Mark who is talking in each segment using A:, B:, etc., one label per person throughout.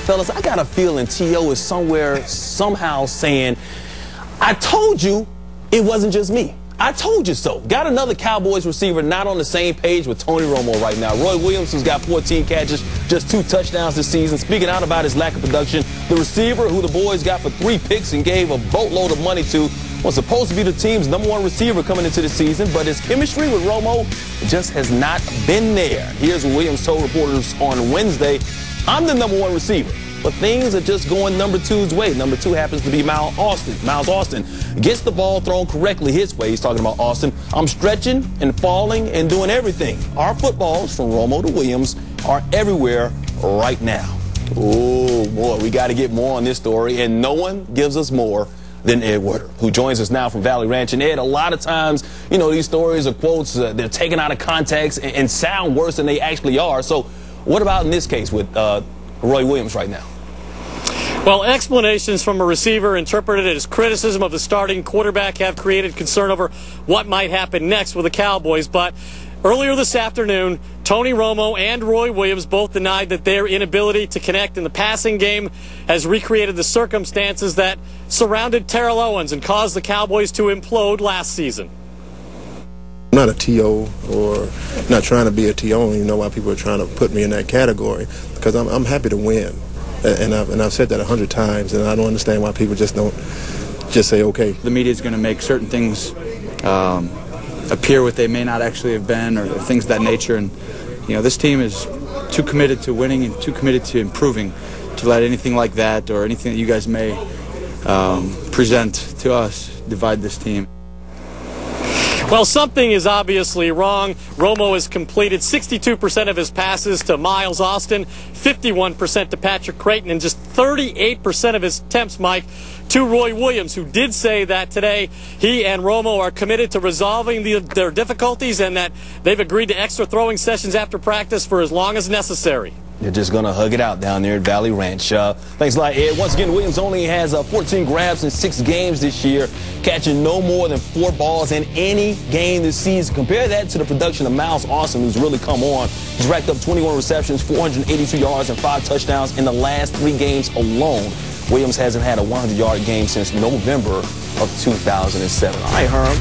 A: fellas, I got a feeling T.O. is somewhere, somehow saying, I told you it wasn't just me. I told you so. Got another Cowboys receiver not on the same page with Tony Romo right now. Roy Williams, who's got 14 catches, just 2 touchdowns this season. Speaking out about his lack of production, the receiver who the boys got for 3 picks and gave a boatload of money to was supposed to be the team's #1 receiver coming into the season, but his chemistry with Romo just has not been there. Here's what Williams told reporters on Wednesday, I'm the #1 receiver, but things are just going number 2's way. Number 2 happens to be Miles Austin. Miles Austin gets the ball thrown correctly his way. He's talking about Austin. I'm stretching and falling and doing everything. Our footballs, from Romo to Williams, are everywhere right now. Oh, boy, we got to get more on this story, and no one gives us more than Ed Werder, who joins us now from Valley Ranch. And Ed, a lot of times, you know, these stories or quotes, they're taken out of context and sound worse than they actually are. So what about in this case with Roy Williams right now?
B: Well, explanations from a receiver interpreted as criticism of the starting quarterback have created concern over what might happen next with the Cowboys. But earlier this afternoon, Tony Romo and Roy Williams both denied that their inability to connect in the passing game has recreated the circumstances that surrounded Terrell Owens and caused the Cowboys to implode last season.
C: I'm not a T.O. or not trying to be a T.O. I don't even know why people are trying to put me in that category, because I'm happy to win. And I've said that 100 times, and I don't understand why people just don't just say, okay.
D: The media is going to make certain things appear what they may not actually have been, or things of that nature. And, you know, this team is too committed to winning and too committed to improving to let anything like that or anything that you guys may present to us divide this team.
B: Well, something is obviously wrong. Romo has completed 62% of his passes to Miles Austin, 51% to Patrick Creighton, and just 38% of his attempts, Mike, to Roy Williams, who did say that today he and Romo are committed to resolving their difficulties and that they've agreed to extra throwing sessions after practice for as long as necessary.
A: They're just going to hug it out down there at Valley Ranch. Thanks a lot, Ed. Once again, Williams only has 14 grabs in 6 games this year, catching no more than 4 balls in any game this season. Compare that to the production of Miles Austin, who's really come on. He's racked up 21 receptions, 482 yards, and 5 touchdowns in the last 3 games alone. Williams hasn't had a 100-yard game since November of 2007. All right, Herm.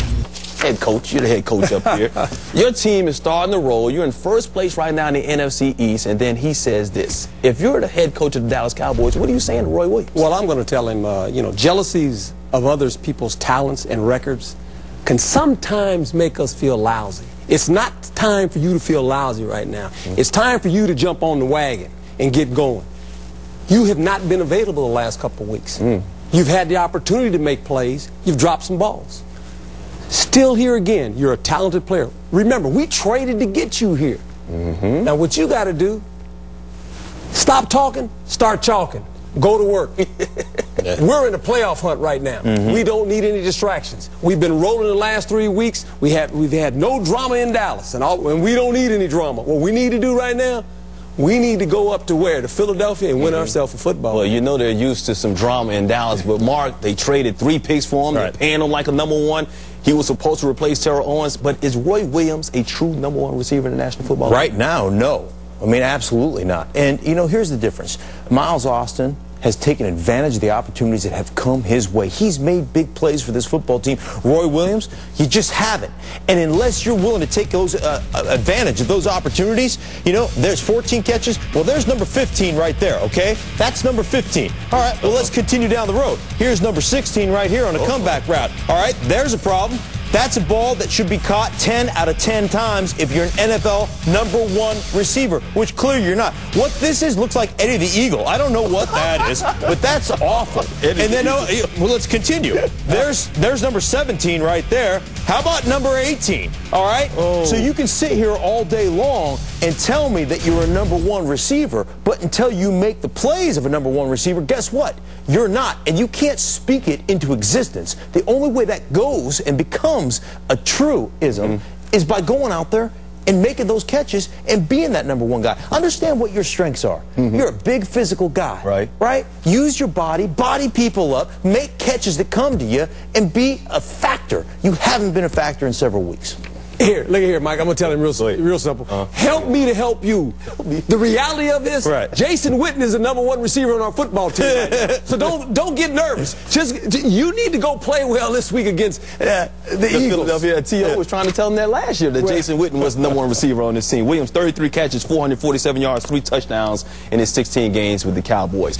A: Head coach, you're the head coach up here. Your team is starting to roll. You're in first place right now in the NFC East, and then he says this. If you're the head coach of the Dallas Cowboys, what are you saying to Roy Williams?
E: Well, I'm going to tell him, you know, jealousies of others people's talents and records can sometimes make us feel lousy. It's not time for you to feel lousy right now. It's time for you to jump on the wagon and get going. You have not been available the last couple of weeks. You've had the opportunity to make plays. You've dropped some balls. Still here again, you're a talented player. Remember, we traded to get you here. Now, what you got to do, stop talking, start chalking. Go to work. We're in a playoff hunt right now. We don't need any distractions. We've been rolling the last 3 weeks. We've had no drama in Dallas, and we don't need any drama. What we need to do right now, we need to go up to where? To Philadelphia and win ourselves a football.
A: Well, you know they're used to some drama in Dallas, but Mark, they traded 3 picks for him. They're paying him like a #1. He was supposed to replace Terrell Owens, but is Roy Williams a true #1 receiver in the National Football League?
F: Right now, no. I mean, absolutely not. And, you know, here's the difference. Miles Austin has taken advantage of the opportunities that have come his way. He's made big plays for this football team. Roy Williams, you just haven't. And unless you're willing to take those advantage of those opportunities, you know, there's 14 catches. Well, there's number 15 right there, okay? That's number 15. All right, well, let's continue down the road. Here's number 16 right here on a comeback route. All right, there's a problem. That's a ball that should be caught 10 out of 10 times if you're an NFL #1 receiver, which clearly you're not. What this is looks like Eddie the Eagle. I don't know what that is, but that's awful. And then, well, let's continue. There's number 17 right there. How about number 18? All right? So you can sit here all day long and tell me that you're a #1 receiver, but until you make the plays of a #1 receiver, guess what? You're not, and you can't speak it into existence. The only way that goes and becomes a truism is by going out there and making those catches and being that #1 guy. Understand what your strengths are. You're a big physical guy, right? Use your body people up, make catches that come to you, and be a factor. You haven't been a factor in several weeks.
E: Here, look at here, Mike. I'm gonna tell him real simple. Help me to help you. The reality of this, Jason Witten is the #1 receiver on our football team right now. So don't get nervous. You need to go play well this week against the Eagles.
A: Philadelphia T.O. was trying to tell him that last year that Jason Witten was the #1 receiver on this team. Williams, 33 catches, 447 yards, 3 touchdowns in his 16 games with the Cowboys.